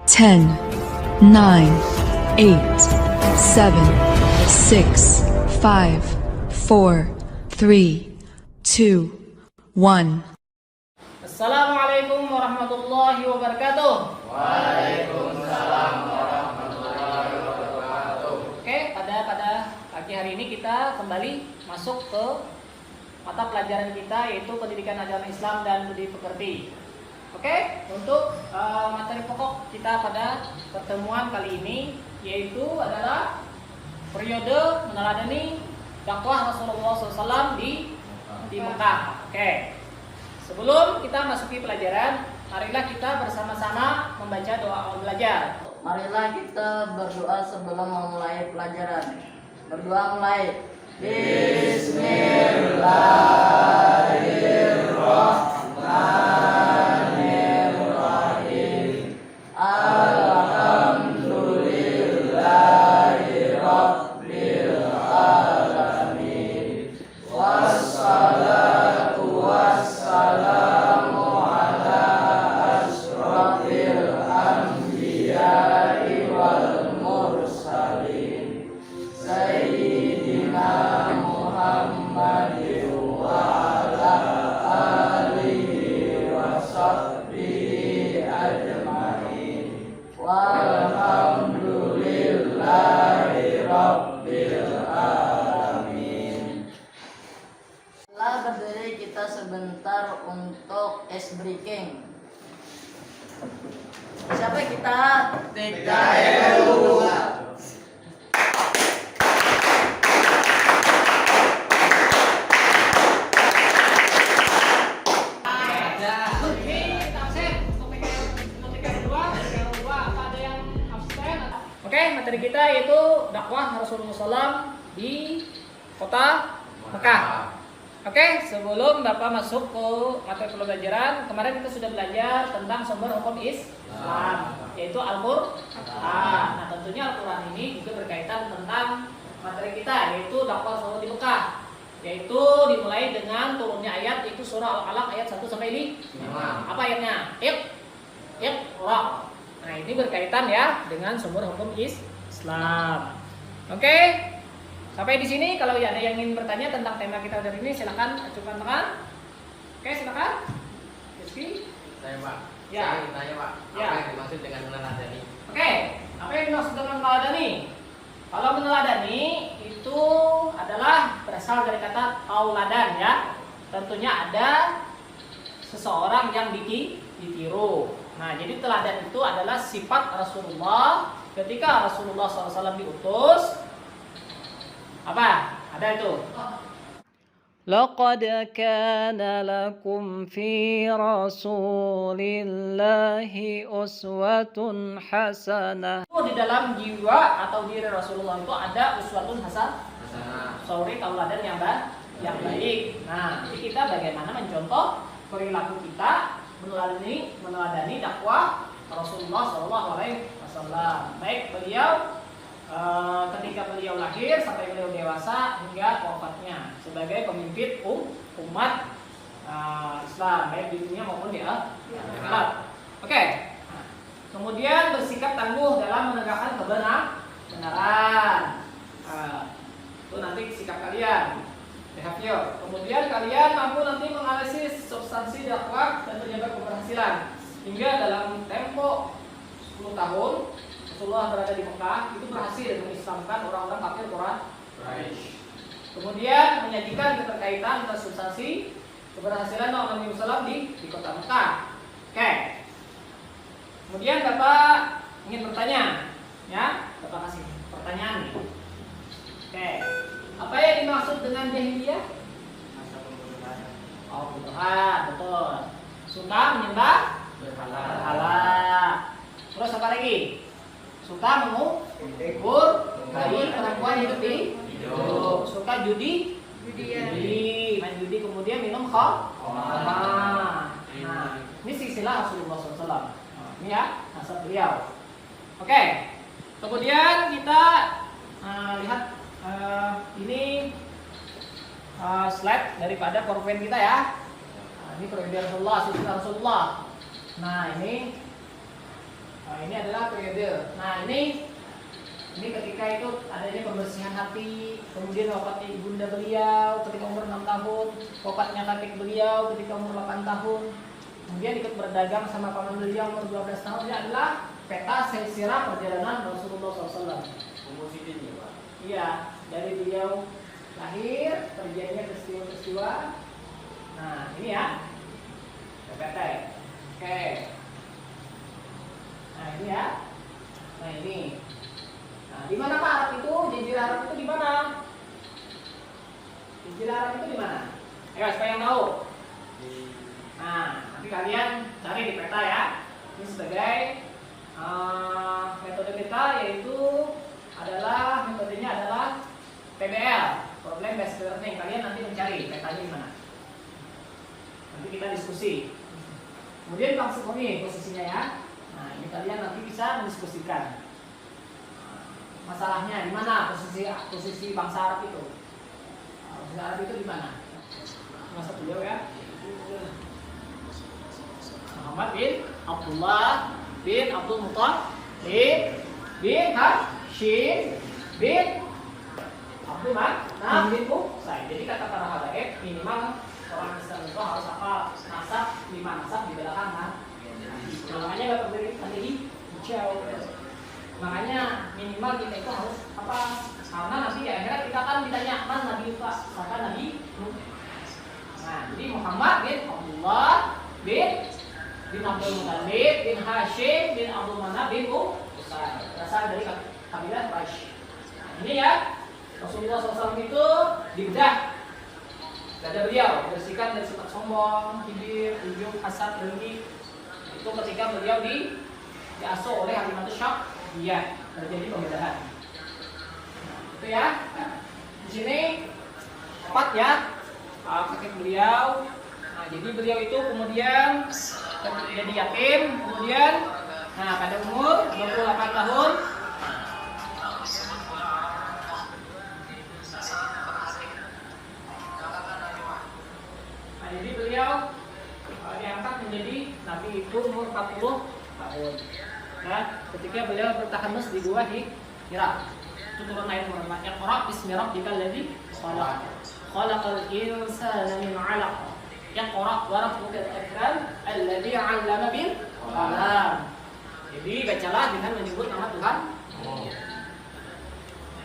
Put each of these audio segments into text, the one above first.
10, 9, 8, 7, 6, 5, 4, 3, 2, 1. Assalamualaikum warahmatullahi wabarakatuh. Waalaikumsalam warahmatullahi wabarakatuh. Oke, pada pagi hari ini kita kembali masuk ke mata pelajaran kita, yaitu pendidikan agama Islam dan budi pekerti. Oke, untuk materi pokok kita pada pertemuan kali ini yaitu adalah periode meneladani dakwah Rasulullah SAW di Mekah. Oke. Sebelum kita masuki pelajaran, marilah kita bersama-sama membaca doa awal belajar. Marilah kita berdoa sebelum memulai pelajaran. Berdoa mulai. Bismillahirrahmanirrahim. Alhamdulillahirabbil alamin. Wassalatu wassalamu ala asrofil anbiya'i wal mursalin Sayyidina Muhammadin wa ala alihi wa sahbihi ajma'in walhamdulillahi rabbil alamin. Setelah berdiri kita sebentar untuk ice breaking. Siapa kita? TKLU. Oke, materi kita yaitu dakwah Rasulullah SAW di kota Mekah. Oke, sebelum Bapak masuk ke materi pelajaran, kemarin kita sudah belajar tentang sumber hukum Islam, yaitu Al-Quran. Nah, tentunya Al-Quran ini juga berkaitan tentang materi kita, yaitu dakwah Rasulullah di Mekah, yaitu dimulai dengan turunnya ayat, yaitu surah Al-Alaq ayat 1 sampai 5. Apa ayatnya? Iqra. Nah, ini berkaitan ya dengan sumber hukum Islam. Oke. Sampai di sini, kalau ada yang ingin bertanya tentang tema kita hari ini, silakan ajukan tangan. Oke, silakan. Rizky. Saya Pak. Ya. Saya ingin tanya Pak. Ya. Apa yang dimaksud dengan meneladani? Oke, apa yang dimaksud dengan meneladani? Kalau meneladani itu adalah berasal dari kata tauladan ya. Tentunya ada seseorang yang ditiru. Nah, jadi teladan itu adalah sifat Rasulullah ketika Rasulullah SAW diutus. Apa? Ada itu. لقد كان لكم في رسول الله أسوة حسنة. Di dalam jiwa atau diri Rasulullah itu ada uswatun hasanah. Sorry, tauladan yang baik. Nah, jadi kita bagaimana mencontoh perilaku kita meneladani dakwah Rasulullah SAW. Baik beliau ketika beliau lahir sampai beliau dewasa hingga wafatnya sebagai pemimpin umat Islam baik di dunia maupun di akhirat. Oke. Kemudian bersikap tangguh dalam menegakkan kebenaran. Itu nanti sikap kalian. Behavior. Kemudian kalian mampu nanti menganalisis substansi dakwah dan penyebab keberhasilan hingga dalam tempo 10 tahun Rasulullah berada di Mekah itu berhasil mengislamkan orang-orang kafir Quraisy. Kemudian menyajikan keterkaitan antara substansi keberhasilan Nabi Muhammad di kota Mekah. Oke. Kemudian Bapak ingin bertanya, ya? Bapak kasih pertanyaan nih. Oke. Apa yang dimaksud dengan jahiliyah? Masa pembunuhan. Oh, pembunuhan, betul. Suka menyembah berhala. Terus apa lagi? Suka mengubur bayi perempuan hidup di hidup. Suka judi, main judi, kemudian minum khamar. Nah, ini silsilah Rasulullah SAW. Ini ya, nasab beliau. Oke. Kemudian kita lihat ini slide daripada PowerPoint kita ya. Nah, ini periode Rasulullah, silsilah Rasulullah. Nah, ini Nah, ini adalah periode. Nah, ini ketika itu adanya pembersihan hati, kemudian wafatnya ibunda beliau ketika umur 6 tahun, wafatnya kakek beliau ketika umur 8 tahun, kemudian ikut berdagang sama paman beliau umur 12 tahun. Ini adalah peta silsilah perjalanan Rasulullah SAW. Umur sidin ya Pak. Iya, dari beliau lahir, terjadinya peristiwa-peristiwa. Nah, ini ya, peta ya. Oke. Nah, ini ya. Nah, ini. Nah, di mana Pak Arab itu? Jazirah Arab itu di mana? Jazirah Arab itu di mana? Ayo, supaya yang tahu. Nah, nanti kalian cari di peta ya. Ini sebagai metode kita, yaitu metodenya adalah PBL, Problem Based Learning. Kalian nanti mencari petanya di mana. Nanti kita diskusi. Kemudian langsung ini posisinya ya. Nah, ini kalian nanti bisa mendiskusikan. Masalahnya di mana posisi bangsa Arab itu? Bangsa Arab itu di mana? Masa beliau ya? Muhammad bin Abdullah bin Abdul Muttalib bin Hashim bin Abdul Manaf bin Qusay. Jadi kata para habaib, minimal orang Islam itu harus apa? Nasab 5 nasab di belakang kan? Makanya nggak berdiri sendiri jauh. Makanya minimal kita itu harus apa? Karena nanti ya akhirnya kita kan ditanya man Nabi Pak, misalkan Nabi Nuh. Nah, jadi Muhammad bin Abdullah bin Abdul Muttalib bin Hashim bin Abdul Manaf bin Qusay, berasal dari kabilah Quraisy. Nah, ini ya Rasulullah SAW itu dibedah dada beliau, dibersihkan dari sifat sombong, kibir, ujub, hasad, dengki. Itu ketika beliau diasuh oleh Halimatus Sya'diyah, terjadi pembedahan. Nah, itu ya. Di sini tepat ya kakek beliau. Nah, jadi beliau itu kemudian jadi yatim, kemudian pada umur 28 tahun jadi beliau diangkat menjadi Nabi itu umur 40 tahun. Nah, ketika beliau bertahanus di gua Hira, itu turun ayat Muhammad yang Qur'an bismi rabbikal ladzi khalaq. Khalaqal insana min 'alaq. Yang Qur'an wa rabbukal akram alladzi 'allama bil qalam. Jadi bacalah dengan menyebut nama Tuhan. Nah,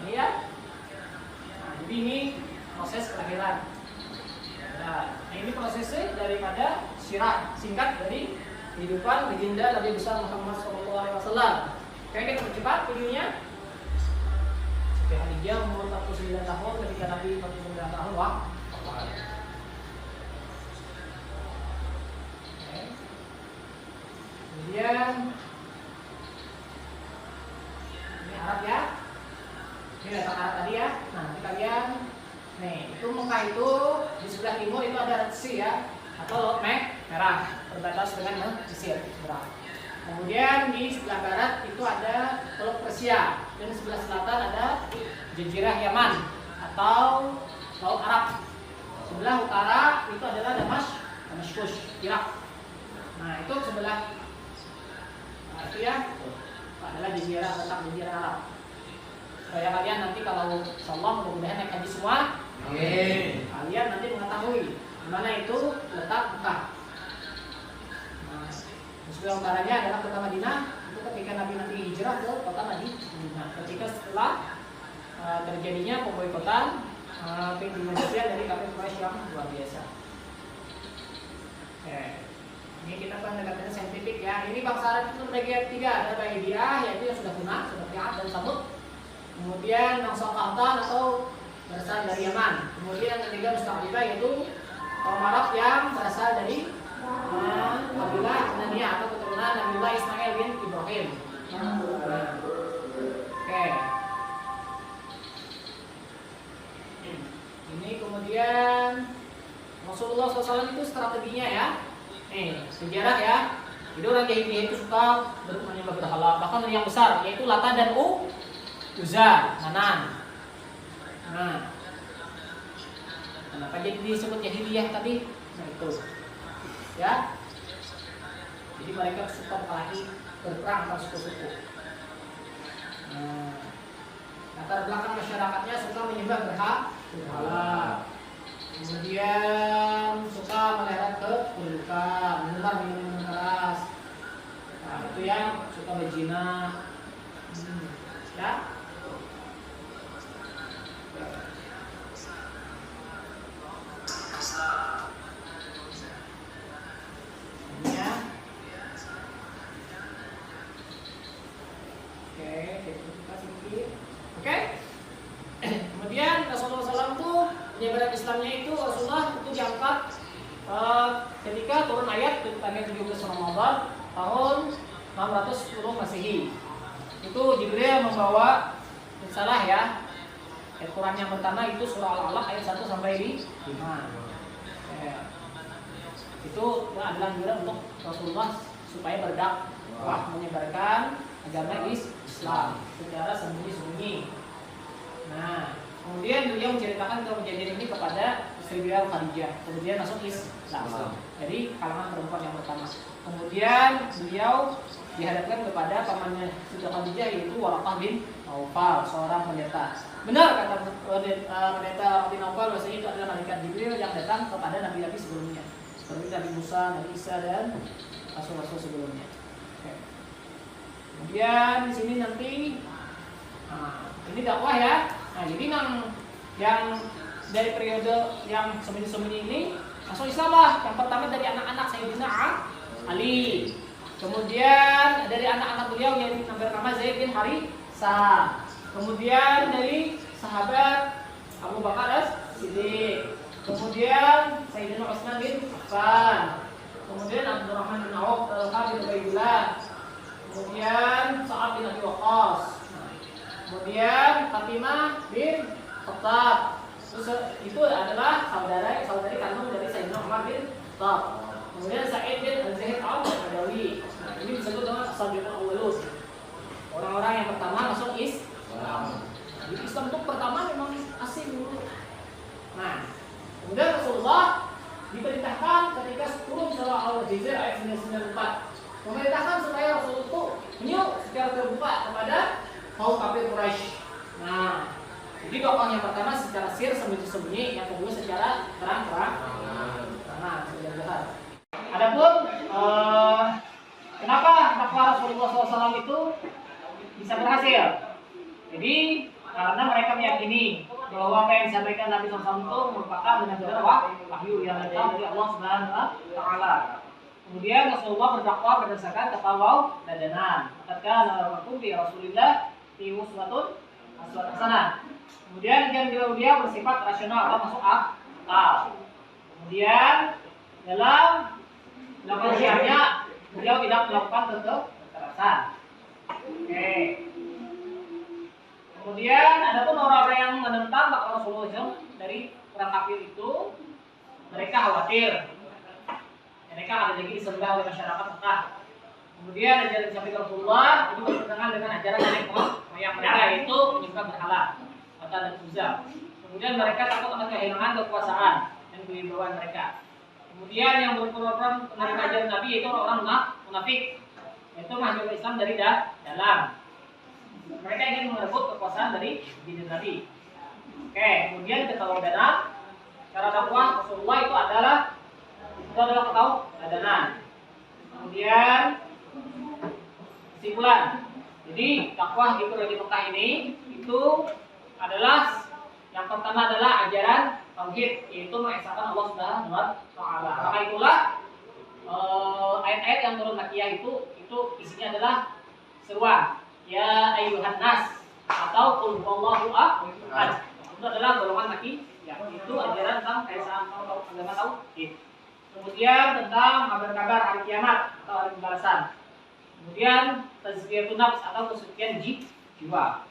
ini ya. Nah, jadi ini proses kelahiran. Nah, ini prosesnya daripada sirah singkat dari kehidupan legenda Nabi besar Muhammad SAW. Oke, kita percepat videonya. Siti Khadijah umur 49 tahun ketika Nabi 49 tahun wafat. Kemudian ini Arab ya. Ini letak Arab tadi ya. Nah, nanti kalian itu Mekah itu di sebelah timur itu ada Red Sea ya, atau Laut Merah, berbatas dengan Mesir. Kemudian di sebelah barat itu ada Teluk Persia, dan di sebelah selatan ada Jazirah Yaman atau Laut Arab. Sebelah utara itu adalah Damaskus, Irak. Nah, itu sebelah itu ya adalah Jazirah, letak Jazirah Arab. Supaya kalian nanti kalau insyaallah mudah-mudahan naik haji semua, amin. Kalian nanti mengetahui di mana itu letak Mekah. Nah, sebelah utaranya adalah kota Madinah. Itu ketika Nabi nanti hijrah ke kota Madinah. Ketika setelah terjadinya pemboikotan Indonesia dari kafir Quraisy yang luar biasa. Oke. Ini kita pendekatannya saintifik ya. Ini bangsa Arab itu terbagi tiga. Ada Baidiyah, yaitu yang sudah punah seperti Ad dan Samud. Kemudian bangsa Qahtan atau berasal dari Yaman. Kemudian yang ketiga Musta'ribah, yaitu kaum Arab yang berasal dari kabilah Knaniyah atau keturunan Nabiullah Ismail bin Ibrahim. Oke. Ini kemudian Rasulullah SAW itu strateginya ya. Sejarah ya. Jadi orang Yahudi itu suka menyembah berhala, bahkan yang besar yaitu Lata dan Uzza, Manan. Nah, kenapa jadi disebut Jahiliyah tadi? Nah itu, ya. Jadi mereka suka berkelahi berperang antar suku-suku. Nah, latar belakang masyarakatnya suka menyembah berhala, kemudian suka meleret ke keburukan, minuman keras. Nah, itu yang suka berzina. Ya. Ya. Oke. Kemudian Rasulullah SAW itu penyebaran Islamnya itu Rasulullah itu diangkat ketika turun ayat tanggal 17 Ramadan tahun 610 Masehi. Itu Jibril membawa salah ya. Ayat Quran yang pertama itu surah Al-Alaq ayat 1 sampai 5. Itu adalah anjuran untuk Rasulullah supaya berdakwah menyebarkan agama Islam secara sembunyi-sembunyi. Nah, kemudian beliau menceritakan kejadian ini kepada istri beliau Khadijah. Kemudian masuk Islam. Jadi kalangan perempuan yang pertama. Kemudian beliau dihadapkan kepada pamannya Siti Khadijah yaitu Waraqah bin Naufal, seorang pendeta. Benar kata pendeta bin Naufal bahwasanya itu adalah malaikat Jibril yang datang kepada nabi-nabi sebelumnya. Seperti Nabi Musa, Nabi Isa dan rasul-rasul sebelumnya. Oke. Kemudian di sini nanti ini dakwah ya. Nah, jadi yang dari periode yang sembunyi-sembunyi ini masuk Islam lah. Yang pertama dari anak-anak Sayyidina Ali. Kemudian dari anak-anak beliau yang bernama Zaid bin Haritsah. Kemudian dari sahabat Abu Bakar As-Siddiq. Kemudian Sayyidina Utsman bin Affan. Kemudian Abdurrahman bin Auf, Talha bin Ubaidillah. Kemudian Sa'ad bin Abi Waqqas. Kemudian Fatimah bin Khattab. Itu adalah saudari kandung dari Sayyidina Umar bin Khattab. Kemudian Sa'id bin Al-Zaid Al-Badawi. Nah, ini disebut dengan as-sabiqun awwalun. Orang-orang yang pertama masuk Islam. Jadi Islam itu pertama memang asing dulu. Nah, kemudian Rasulullah diperintahkan ketika turun surah Al-Hijr ayat 994 memerintahkan supaya Rasulullah itu menyeru secara terbuka kepada kaum kafir Quraisy. Nah, jadi dakwah yang pertama secara sir sembunyi-sembunyi, yang kedua secara terang-terang. Nah, jelas. Adapun kenapa dakwah Rasulullah SAW itu bisa berhasil? Jadi karena mereka meyakini bahwa apa yang disampaikan Nabi SAW itu merupakan benar-benar wahyu yang datang dari Allah Subhanahu wa Ta'ala. Kemudian Rasulullah berdakwah berdasarkan taqwa dan dadanan. Katakan lakum bi Rasulillah fi uswatun hasanah. Kemudian dia bersifat rasional atau masuk akal. Kemudian dalam melakukan syiarnya beliau tidak melakukan kekerasan. Oke. Kemudian ada pun orang-orang yang menentang dakwah Rasulullah SAW dari orang kafir itu, mereka khawatir mereka ada lagi disembah oleh masyarakat Mekah. Kemudian ajaran disampaikan Rasulullah itu bertentangan dengan ajaran nenek moyang mereka yaitu menyembah berhala atau dan Uzza. Kemudian mereka takut akan kehilangan kekuasaan dan kewibawaan mereka. Kemudian yang berpura-pura menerima ajaran Nabi yaitu orang munafik, yaitu mengajarkan Islam dari dalam. Mereka ingin merebut kekuasaan dari diri Nabi. Oke, kemudian keteladanan cara dakwah Rasulullah itu adalah keteladanan. Kemudian kesimpulan. Jadi dakwah di periode Mekah ini itu adalah yang pertama adalah ajaran tauhid, yaitu mengesahkan Allah Subhanahu wa Ta'ala. Maka itulah ayat-ayat yang turun Makkiyah itu isinya adalah seruan ya ayyuhan nas atau qul huwallahu ahad. Itu adalah golongan Makkiyah. Itu ajaran tentang keesaan agama tauhid. Kemudian tentang kabar-kabar hari kiamat atau hari pembalasan. Kemudian tazkiyatun nafs atau kesucian jiwa.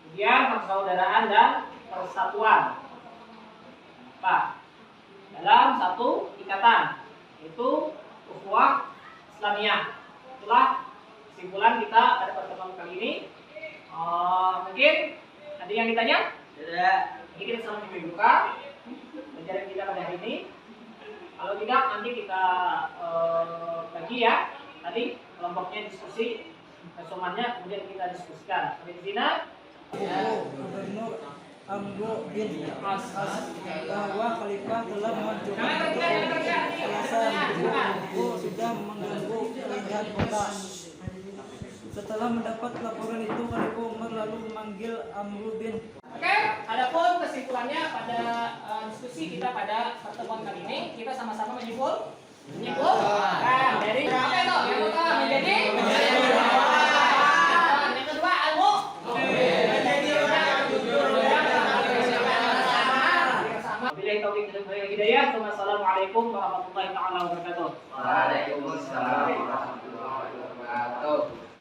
Kemudian persaudaraan dan persatuan. Dalam satu ikatan, yaitu ukhuwah Islamiyah. Itulah kesimpulan kita pada pertemuan kali ini. Mungkin ada yang ditanya? Tidak. Ini kita sama dibuka pelajaran kita pada hari ini. Kalau tidak nanti kita bagi ya. tadi kelompoknya diskusi, resumannya kemudian kita diskusikan. Sampai di sini. Gubernur Amru bin As bahwa khalifah telah mengajukan alasan sudah mengganggu keindahan kota. Setelah mendapat laporan itu, Khalifah Umar lalu memanggil Amru bin. Oke, adapun kesimpulannya pada diskusi kita pada pertemuan kali ini, kita sama-sama menyimpulkan dari apa itu? Yang pertama menjadi yang kedua ilmu Wabillahi taufiq wal hidayah. Wassalamualaikum warahmatullahi wabarakatuh. Waalaikumsalam warahmatullahi wabarakatuh.